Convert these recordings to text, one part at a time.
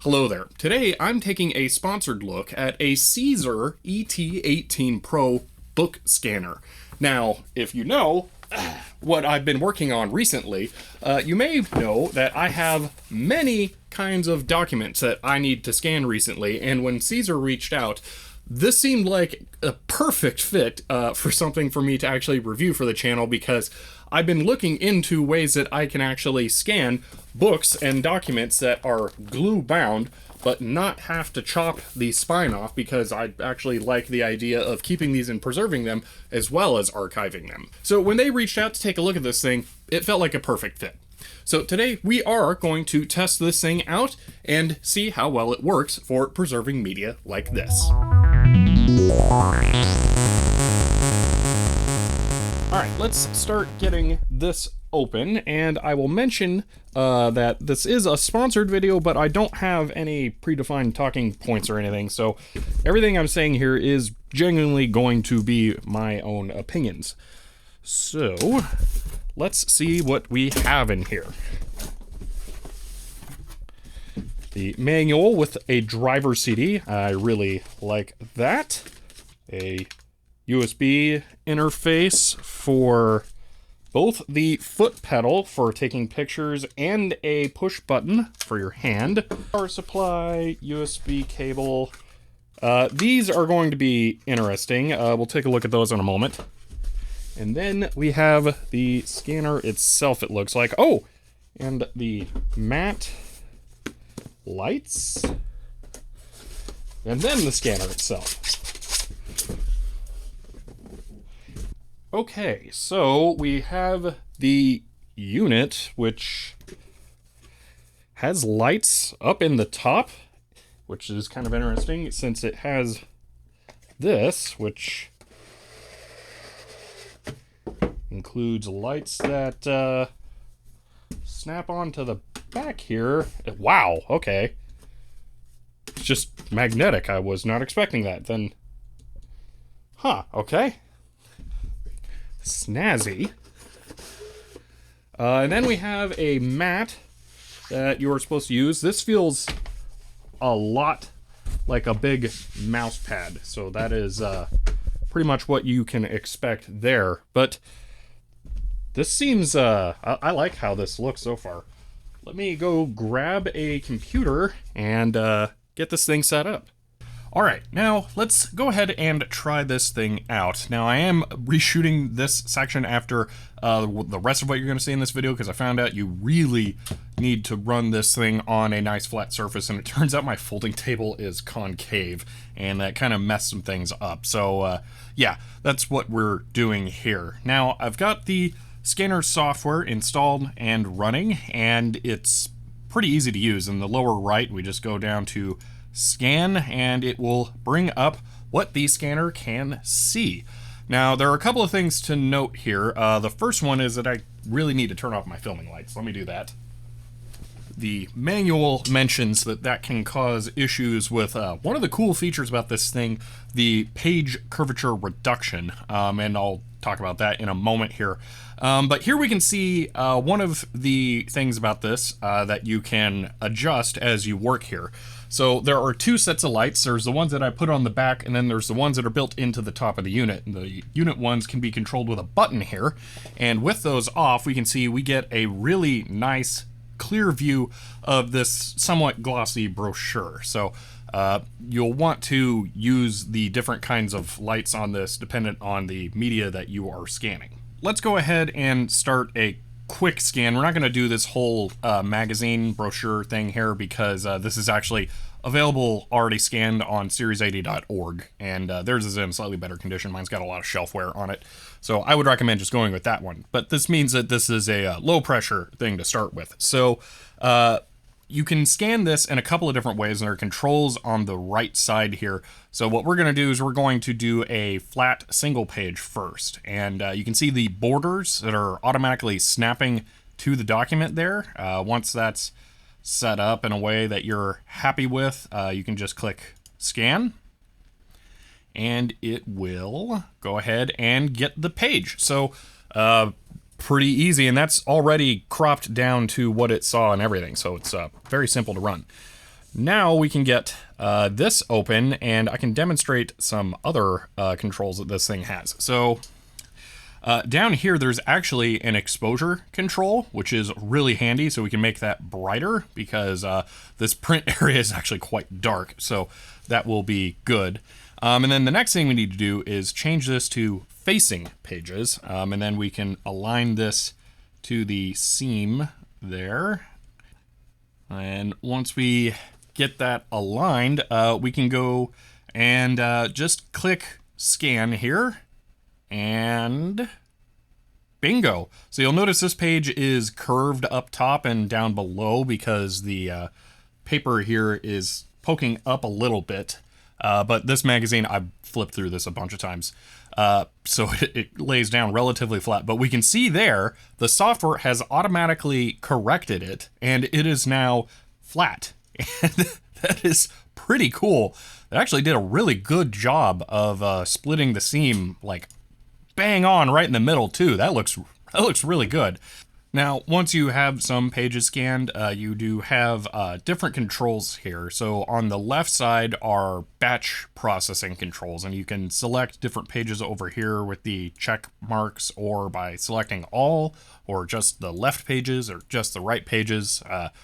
Hello there. Today I'm taking a sponsored look at a CZUR ET18 Pro book scanner. Now, if you know what I've been working on recently, you may know that I have many kinds of documents that I need to scan recently, and when CZUR reached out, this seemed like a perfect fit for something for me to actually review for the channel, because I've been looking into ways that I can actually scan books and documents that are glue bound, but not have to chop the spine off, because I actually like the idea of keeping these and preserving them as well as archiving them. So when they reached out to take a look at this thing, it felt like a perfect fit. So today we are going to test this thing out and see how well it works for preserving media like this. Alright, let's start getting this open, and I will mention that this is a sponsored video, but I don't have any predefined talking points or anything, so everything I'm saying here is genuinely going to be my own opinions. So, let's see what we have in here. The manual with a driver CD, I really like that. A USB interface for both the foot pedal for taking pictures and a push button for your hand. Power supply, USB cable. These are going to be interesting. We'll take a look at those in a moment. And then we have the scanner itself, it looks like. Oh, and the matte lights. And then the scanner itself. Okay, so we have the unit, which has lights up in the top, which is kind of interesting since it has this, which includes lights that snap onto the back here. Wow, okay. It's just magnetic. I was not expecting that. Then, okay. Snazzy. And then we have a mat that you're supposed to use. This feels a lot like a big mouse pad, so that is pretty much what you can expect there. But this seems, I like how this looks so far. Let me go grab a computer and get this thing set up. Alright, now let's go ahead and try this thing out. Now I am reshooting this section after the rest of what you're going to see in this video, because I found out you really need to run this thing on a nice flat surface, and it turns out my folding table is concave, and that kind of messed some things up. So yeah, that's what we're doing here. Now I've got the scanner software installed and running, and it's pretty easy to use. In the lower right, we just go down to scan, and it will bring up what the scanner can see. Now, there are a couple of things to note here. The first one is that I really need to turn off my filming lights. Let me do that. The manual mentions that that can cause issues with one of the cool features about this thing, the page curvature reduction, and I'll talk about that in a moment here. But here we can see one of the things about this that you can adjust as you work here. So there are two sets of lights. There's the ones that I put on the back, and then there's the ones that are built into the top of the unit. And the unit ones can be controlled with a button here, and with those off, we can see we get a really nice clear view of this somewhat glossy brochure. So you'll want to use the different kinds of lights on this dependent on the media that you are scanning. Let's go ahead and start a quick scan. We're not going to do this whole magazine brochure thing here, because this is actually available already scanned on series80.org, and theirs is in slightly better condition. Mine's got a lot of shelfware on it, so I would recommend just going with that one. But this means that this is a low pressure thing to start with. So you can scan this in a couple of different ways, and there are controls on the right side here. So what we're going to do is we're going to do a flat single page first, and you can see the borders that are automatically snapping to the document there. Once that's set up in a way that you're happy with, you can just click scan, and it will go ahead and get the page. So pretty easy, and that's already cropped down to what it saw and everything, so it's very simple to run. Now we can get this open, and I can demonstrate some other controls that this thing has. So down here, there's actually an exposure control, which is really handy, so we can make that brighter, because this print area is actually quite dark, so that will be good. And then the next thing we need to do is change this to facing pages, and then we can align this to the seam there. And once we get that aligned, we can go and just click scan here, and bingo. So you'll notice this page is curved up top and down below because the paper here is poking up a little bit. But this magazine, I've flipped through this a bunch of times, so it lays down relatively flat. But we can see there, the software has automatically corrected it, and it is now flat. And that is pretty cool. It actually did a really good job of splitting the seam, like, bang on right in the middle, too. That looks really good. Now, once you have some pages scanned, you do have different controls here. So on the left side are batch processing controls, and you can select different pages over here with the check marks, or by selecting all, or just the left pages, or just the right pages,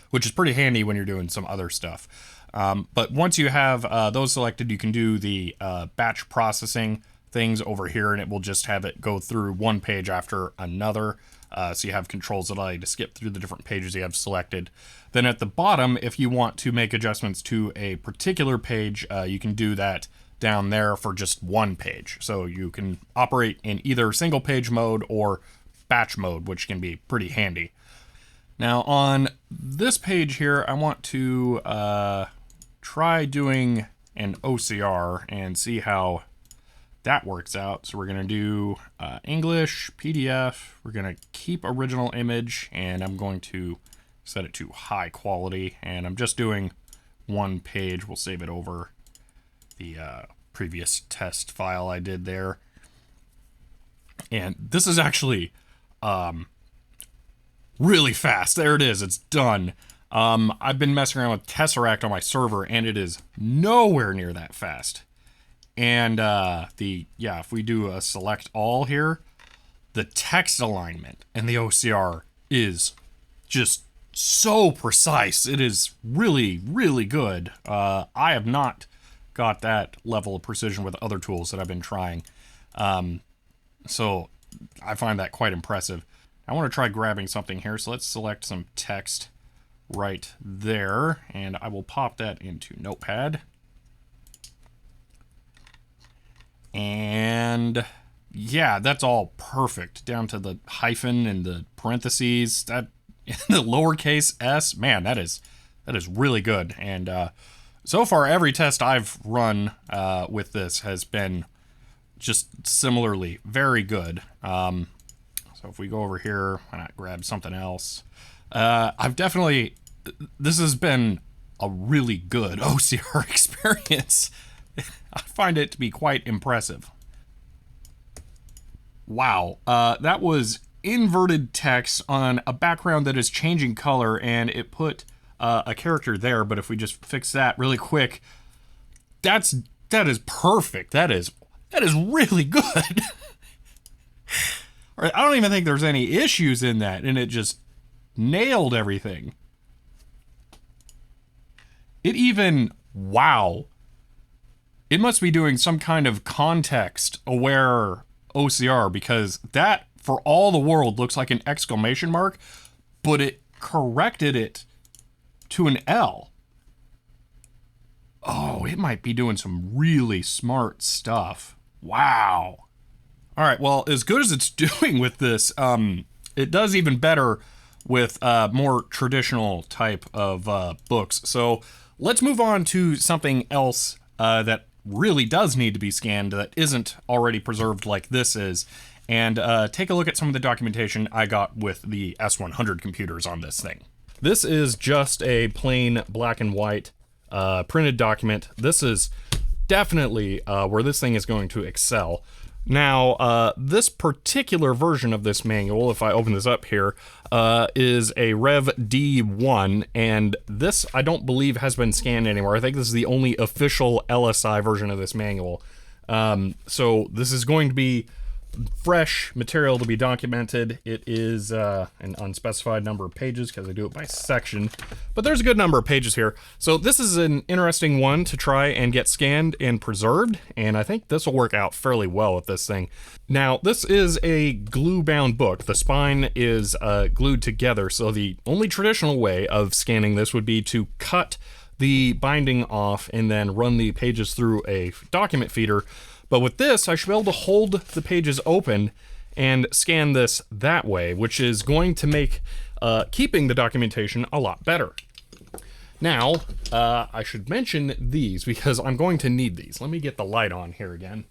which is pretty handy when you're doing some other stuff. But once you have those selected, you can do the batch processing things over here, and it will just have it go through one page after another. So you have controls that allow you to skip through the different pages you have selected. Then at the bottom, if you want to make adjustments to a particular page, you can do that down there for just one page. So you can operate in either single page mode or batch mode, which can be pretty handy. Now on this page here, I want to try doing an OCR and see how that works out. So we're going to do English, PDF. We're going to keep original image, and I'm going to set it to high quality. And I'm just doing one page. We'll save it over the previous test file I did there. And this is actually really fast. There it is. It's done. I've been messing around with Tesseract on my server, and it is nowhere near that fast. And if we do a select all here, the text alignment and the OCR is just so precise. It is really, really good. I have not got that level of precision with other tools that I've been trying. So I find that quite impressive. I want to try grabbing something here, so let's select some text right there, and I will pop that into Notepad. And yeah, that's all perfect, down to the hyphen and the parentheses. That the lowercase s, man, that is really good. And so far, every test I've run with this has been just similarly very good. So if we go over here, why not grab something else? This has been a really good OCR experience. I find it to be quite impressive. Wow, that was inverted text on a background that is changing color, and it put a character there. But if we just fix that really quick, that is perfect. That is really good. I don't even think there's any issues in that, and it just nailed everything. Wow. It must be doing some kind of context-aware OCR, because that, for all the world, looks like an exclamation mark, but it corrected it to an L. Oh, it might be doing some really smart stuff. Wow. All right, well, as good as it's doing with this, it does even better with more traditional type of books. So let's move on to something else that really does need to be scanned that isn't already preserved like this is, and take a look at some of the documentation I got with the S100 computers on this thing. This is just a plain black and white printed document. This is definitely where this thing is going to excel. Now, this particular version of this manual, if I open this up here, is a Rev D1, and this, I don't believe, has been scanned anymore. I think this is the only official LSI version of this manual. So this is going to be fresh material to be documented. It is an unspecified number of pages because I do it by section, but there's a good number of pages here. So this is an interesting one to try and get scanned and preserved, and I think this will work out fairly well with this thing. Now, this is a glue-bound book. The spine is glued together, so the only traditional way of scanning this would be to cut the binding off and then run the pages through a document feeder. But with this, I should be able to hold the pages open and scan this that way, which is going to make keeping the documentation a lot better. Now, I should mention these because I'm going to need these. Let me get the light on here again.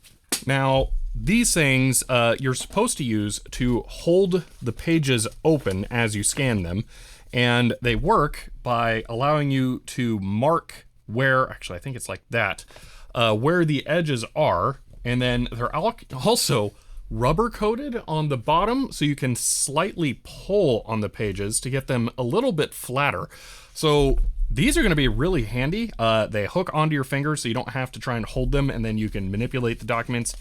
Now, these things you're supposed to use to hold the pages open as you scan them, and they work by allowing you to mark where, actually I think it's like that, where the edges are. And then they're also rubber coated on the bottom, so you can slightly pull on the pages to get them a little bit flatter. So these are going to be really handy. They hook onto your fingers, so you don't have to try and hold them, and then you can manipulate the documents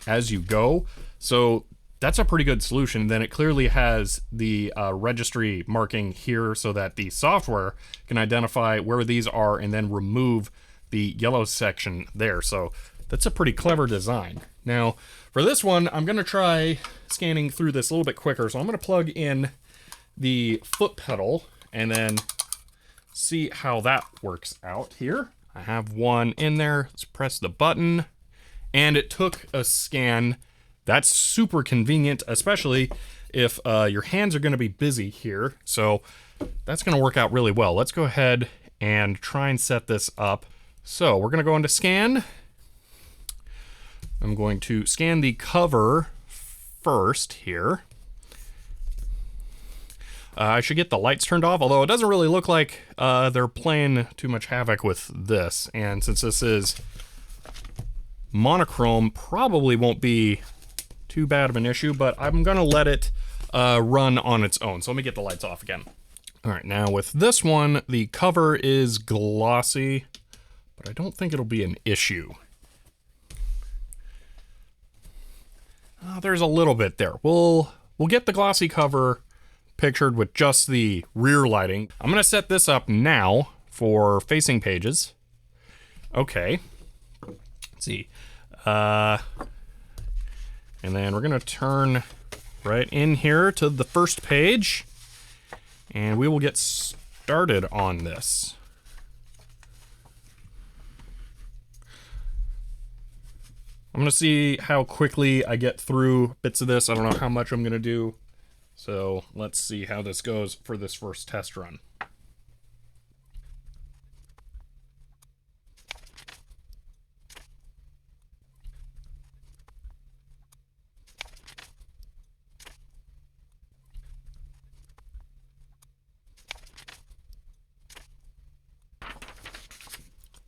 as you go. So that's a pretty good solution. Then it clearly has the registry marking here so that the software can identify where these are and then remove the yellow section there. So that's a pretty clever design. Now, for this one, I'm going to try scanning through this a little bit quicker. So I'm going to plug in the foot pedal and then see how that works out here. I have one in there. Let's press the button. And it took a scan. That's super convenient, especially if your hands are going to be busy here. So that's going to work out really well. Let's go ahead and try and set this up. So we're going to go into scan. I'm going to scan the cover first here. I should get the lights turned off, although it doesn't really look like they're playing too much havoc with this. And since this is monochrome, probably won't be too bad of an issue, but I'm going to let it run on its own. So let me get the lights off again. All right, now with this one, the cover is glossy, but I don't think it'll be an issue. There's a little bit there. We'll get the glossy cover pictured with just the rear lighting. I'm going to set this up now for facing pages. Okay. Let's see. And then we're going to turn right in here to the first page, and we will get started on this. I'm going to see how quickly I get through bits of this. I don't know how much I'm going to do. So let's see how this goes for this first test run.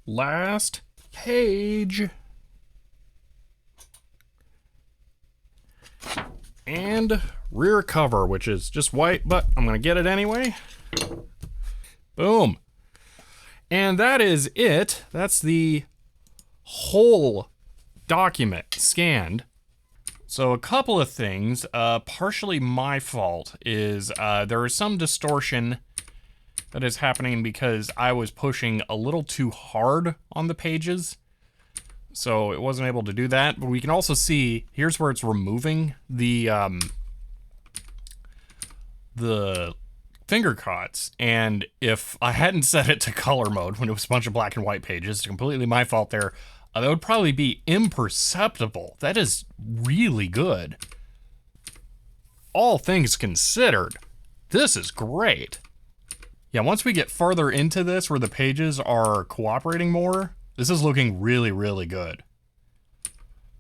Last page. And rear cover, which is just white, but I'm going to get it anyway. Boom. And that is it. That's the whole document scanned. So a couple of things, partially my fault, is there is some distortion that is happening because I was pushing a little too hard on the pages. So it wasn't able to do that, but we can also see, here's where it's removing the finger cuts, and if I hadn't set it to color mode when it was a bunch of black and white pages, it's completely my fault there, that would probably be imperceptible. That is really good. All things considered, this is great. Yeah, once we get farther into this where the pages are cooperating more, this is looking really, really good.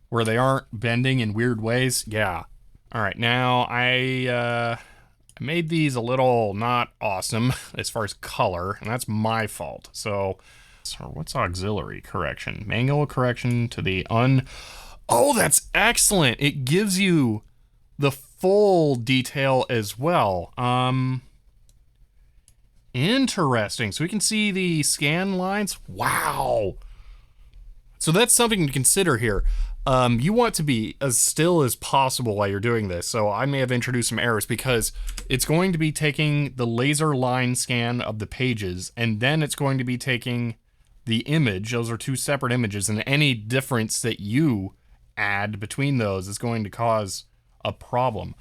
Where they aren't bending in weird ways, yeah. All right, now I made these a little not awesome as far as color, and that's my fault. So what's auxiliary correction? Manual correction to the Oh, that's excellent. It gives you the full detail as well. Interesting. So we can see the scan lines. Wow. So that's something to consider here. You want to be as still as possible while you're doing this. So I may have introduced some errors because it's going to be taking the laser line scan of the pages, and then it's going to be taking the image. Those are two separate images, and any difference that you add between those is going to cause a problem.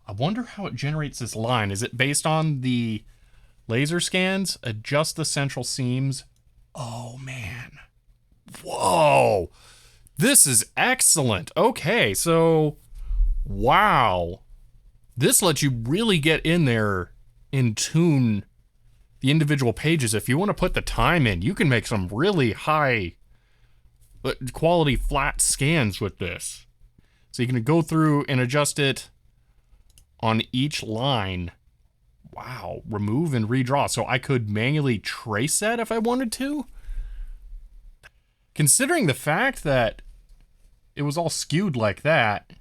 I wonder how it generates this line. Is it based on the laser scans? Adjust the central seams. Oh, man. Whoa. This is excellent. Okay, so, wow. This lets you really get in there and tune the individual pages. If you want to put the time in, you can make some really high quality flat scans with this. So you can go through and adjust it on each line. Wow, remove and redraw. So I could manually trace that if I wanted to. Considering the fact that it was all skewed like that,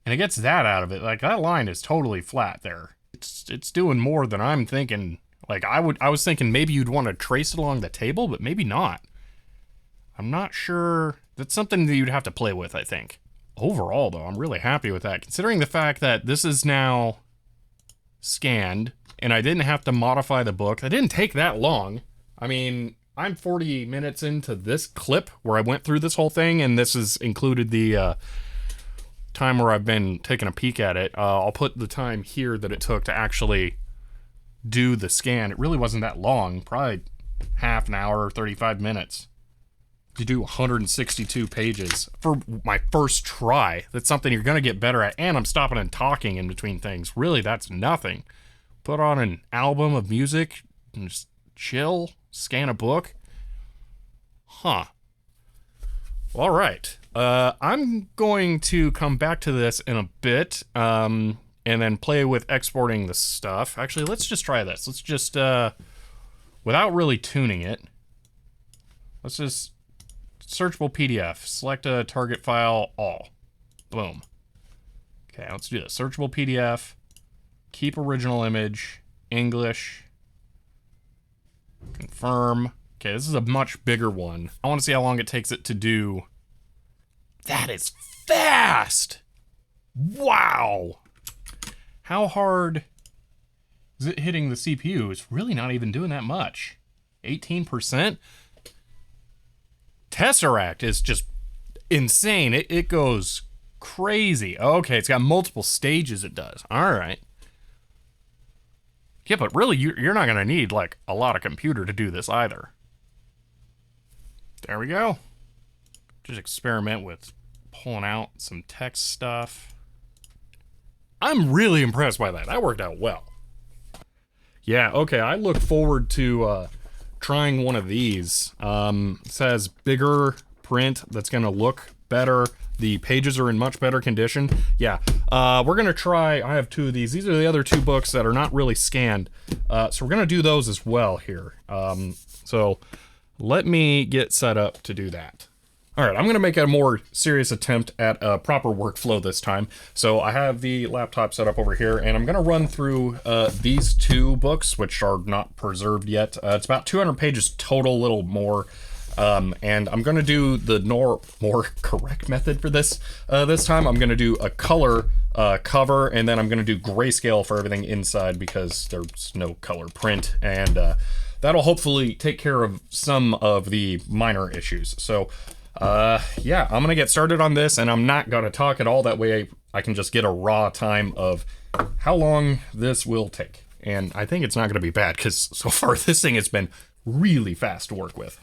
and it gets that out of it, like that line is totally flat there. It's doing more than I'm thinking. Like I was thinking maybe you'd want to trace it along the table, but maybe not. I'm not sure. That's something that you'd have to play with, I think. Overall, though, I'm really happy with that, considering the fact that this is now scanned, and I didn't have to modify the book. That didn't take that long. I mean, I'm 40 minutes into this clip where I went through this whole thing, and this has included the time where I've been taking a peek at it. I'll put the time here that it took to actually do the scan. It really wasn't that long, probably half an hour, 35 minutes to do 162 pages for my first try. That's something you're going to get better at, and I'm stopping and talking in between things. Really, that's nothing. Put on an album of music and just chill, scan a book. Huh. All right. I'm going to come back to this in a bit, and then play with exporting the stuff. Actually, let's just try this. Let's just, without really tuning it, let's just searchable PDF. Select a target file, all. Boom. Okay, let's do this. Searchable PDF. Keep original image. English. Confirm. Okay, this is a much bigger one. I want to see how long it takes it to do. That is fast! Wow! How hard is it hitting the CPU? It's really not even doing that much. 18%? Tesseract is just insane. It goes crazy. Okay, it's got multiple stages it does. All right. Yeah, but really, you're not going to need, like, a lot of computer to do this either. There we go. Just experiment with pulling out some text stuff. I'm really impressed by that. That worked out well. Yeah, okay, I look forward to trying one of these. It says bigger print that's going to look better. The pages are in much better condition. Yeah, we're going to try, I have two of these. These are the other two books that are not really scanned. So we're going to do those as well here. So let me get set up to do that. All right, I'm going to make a more serious attempt at a proper workflow this time. So I have the laptop set up over here, and I'm going to run through these two books, which are not preserved yet. It's about 200 pages total, a little more. And I'm going to do the more correct method for this this time. I'm going to do a color cover, and then I'm going to do grayscale for everything inside because there's no color print. And that'll hopefully take care of some of the minor issues. So yeah, I'm gonna get started on this, and I'm not gonna talk at all. That way I can just get a raw time of how long this will take. And I think it's not gonna be bad, because so far this thing has been really fast to work with.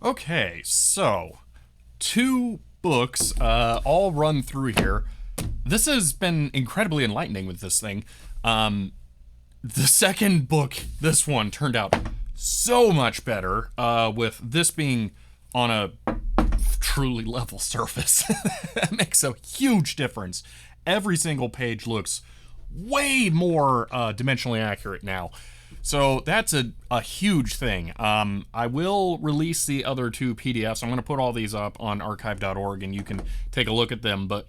Okay, so 2 books all run through here. This has been incredibly enlightening with this thing. The second book, this one, turned out so much better, with this being on a truly level surface. That makes a huge difference. Every single page looks way more dimensionally accurate now. So that's a huge thing. I will release the other 2 PDFs. I'm going to put all these up on archive.org and you can take a look at them, but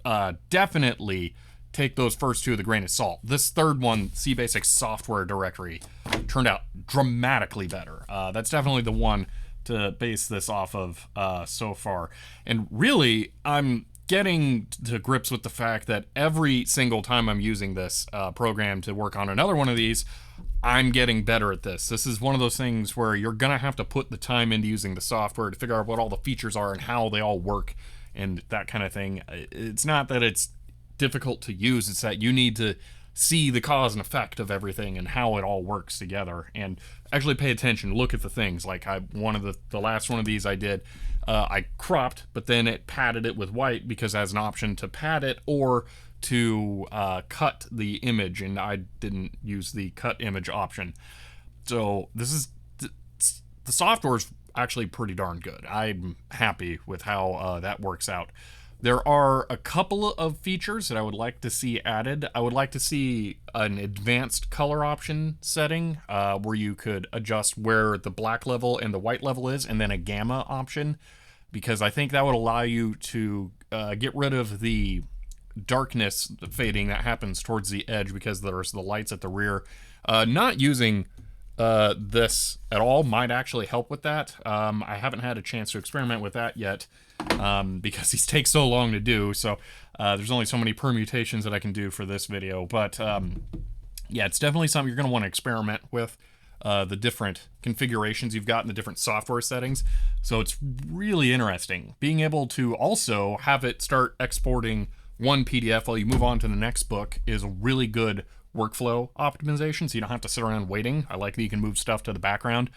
definitely take those first 2 with a grain of salt. This third one, CBasic Software Directory, turned out dramatically better. That's definitely the one to base this off of so far. And really, I'm getting to grips with the fact that every single time I'm using this program to work on another one of these, I'm getting better at this. This is one of those things where you're gonna have to put the time into using the software to figure out what all the features are and how they all work and that kind of thing. It's not that it's difficult to use, it's that you need to see the cause and effect of everything and how it all works together and actually pay attention, look at the things. Like one of the last one of these I did, I cropped, but then it padded it with white because it has an option to pad it or to cut the image, and I didn't use the cut image option. So this is the software is actually pretty darn good. I'm happy with how that works out. There are a couple of features that I would like to see added. I would like to see an advanced color option setting where you could adjust where the black level and the white level is, and then a gamma option, because I think that would allow you to get rid of the darkness fading that happens towards the edge because there's the lights at the rear. Not using this at all might actually help with that. I haven't had a chance to experiment with that yet because these take so long to do, so there's only so many permutations that I can do for this video. But yeah, it's definitely something you're going to want to experiment with, the different configurations you've got in the different software settings. So it's really interesting. Being able to also have it start exporting one PDF while you move on to the next book is a really good workflow optimization, so you don't have to sit around waiting. I like that you can move stuff to the background.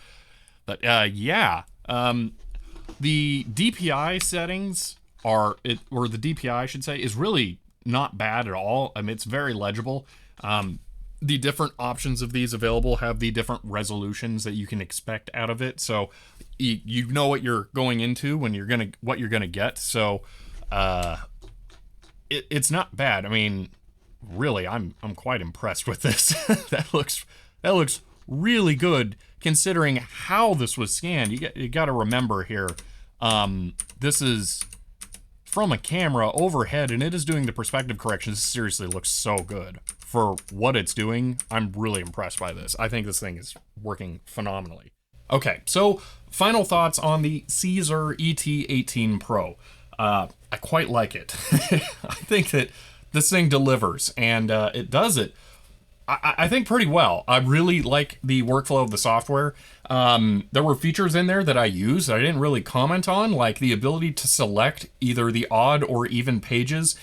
But yeah, the DPI settings or the DPI I should say, is really not bad at all. I mean, it's very legible. The different options of these available have the different resolutions that you can expect out of it, so you know what you're going into when what you're gonna get. So it's not bad. I mean, really, I'm quite impressed with this. that looks really good considering how this was scanned. You got to remember here, this is from a camera overhead, and it is doing the perspective correction. This seriously looks so good for what it's doing. I'm really impressed by this. I think this thing is working phenomenally. Okay, so final thoughts on the CZUR ET18 Pro. I quite like it. I think that this thing delivers, and it does it, I think, pretty well. I really like the workflow of the software. There were features in there that I used that I didn't really comment on, like the ability to select either the odd or even pages,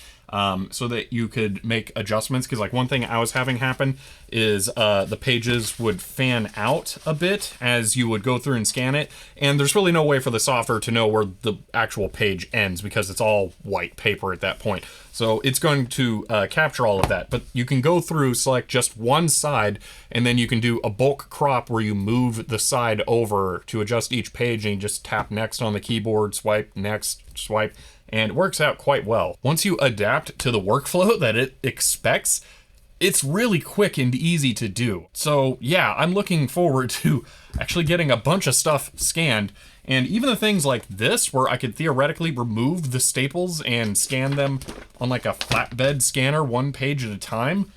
so that you could make adjustments. Because like one thing I was having happen is the pages would fan out a bit as you would go through and scan it, and there's really no way for the software to know where the actual page ends because it's all white paper at that point. So it's going to capture all of that, but you can go through, select just one side, and then you can do a bulk crop where you move the side over to adjust each page, and you just tap next on the keyboard, swipe, next, swipe, and it works out quite well. Once you adapt to the workflow that it expects, it's really quick and easy to do. So yeah, I'm looking forward to actually getting a bunch of stuff scanned, and even the things like this where I could theoretically remove the staples and scan them on like a flatbed scanner, one page at a time,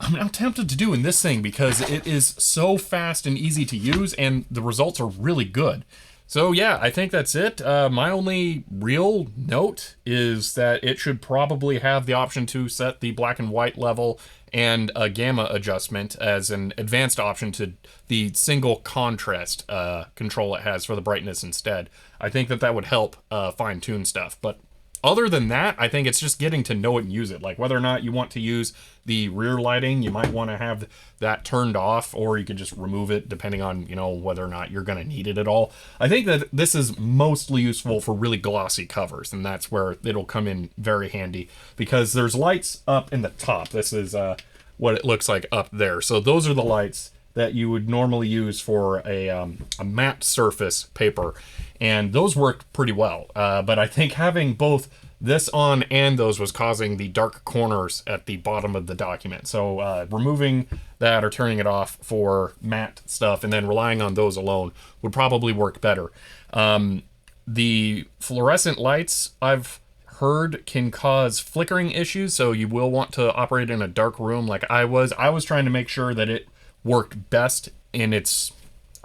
I'm now tempted to do in this thing because it is so fast and easy to use, and the results are really good. So yeah, I think that's it. My only real note is that it should probably have the option to set the black and white level and a gamma adjustment as an advanced option to the single contrast control it has for the brightness instead. I think that would help fine-tune stuff, but Other than that, I think it's just getting to know it and use it. Like whether or not you want to use the rear lighting, you might want to have that turned off, or you can just remove it depending on, you know, whether or not you're going to need it at all. I think that this is mostly useful for really glossy covers, and that's where it'll come in very handy, because there's lights up in the top. This is what it looks like up there. So those are the lights that you would normally use for a matte surface paper, and those worked pretty well. But I think having both this on and those was causing the dark corners at the bottom of the document. So removing that or turning it off for matte stuff and then relying on those alone would probably work better. The fluorescent lights, I've heard, can cause flickering issues, so you will want to operate in a dark room like I was. I was trying to make sure that it worked best in its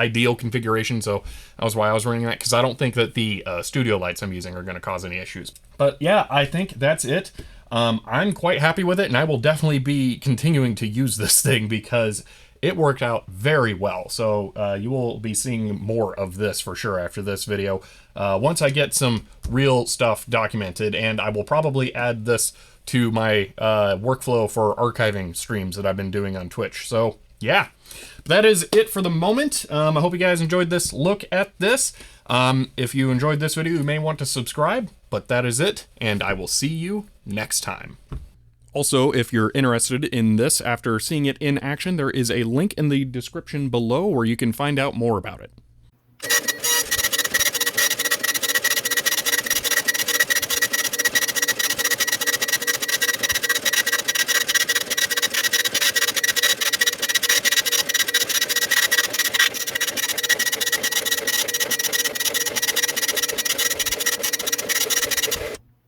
ideal configuration, so that was why I was running that, because I don't think that the studio lights I'm using are going to cause any issues. But yeah, I think that's it. I'm quite happy with it, and I will definitely be continuing to use this thing because it worked out very well. So you will be seeing more of this for sure after this video, once I get some real stuff documented, and I will probably add this to my workflow for archiving streams that I've been doing on Twitch. So yeah, that is it for the moment. I hope you guys enjoyed this look at this. If you enjoyed this video, you may want to subscribe, but that is it, and I will see you next time. Also, if you're interested in this after seeing it in action, there is a link in the description below where you can find out more about it.